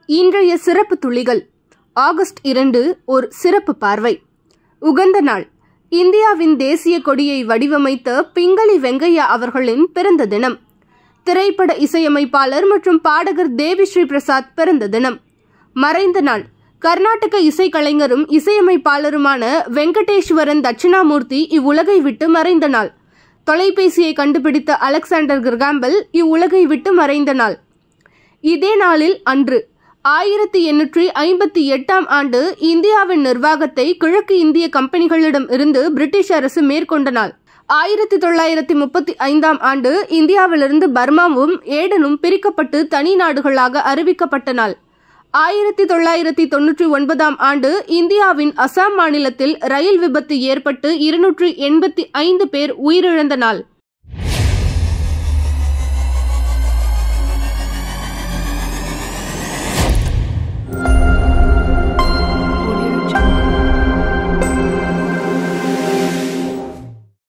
இன்றைய சிறப்பு துளிகள். ஆகஸ்ட் 2 ஒரு சிறப்பு பார்வை. உகந்த நாள். இந்தியாவின் தேசிய கொடியை வடிவமைத்த பிங்களி வெங்கையா அவர்களின் பிறந்த தினம். திரைப்பட இசையமைப்பாளர் மற்றும் பாடகர் தேவிஸ்ரீ பிரசாத் பிறந்த தினம். மறைந்த நாள். கர்நாடக இசைக்கலைஞரும் இசையமைப்பாளருமான வெங்கடேஸ்வரன் தட்சிணாமூர்த்தி இவ்வுலகை விட்டு மறைந்த நாள். தொலைபேசியை கண்டுபிடித்த அலெக்சாண்டர் கிரகாம்பெல் இவ்வுலகை விட்டு மறைந்த நாள். இதே நாளில் அன்று 1858 ஆண்டு இந்தியாவின் நிர்வாகத்தை கிழக்கு இந்திய கம்பெனிகளிடம் இருந்து பிரிட்டிஷ் அரசு மேற்கொண்ட நாள். 1935 ஆண்டு இந்தியாவிலிருந்து பர்மாவும் ஏடனும் பிரிக்கப்பட்டு தனி நாடுகளாக அறிவிக்கப்பட்ட நாள். 1999 ஆண்டு இந்தியாவின் அசாம் மாநிலத்தில் ரயில் விபத்து ஏற்பட்டு 285 பேர் உயிரிழந்த நாள்.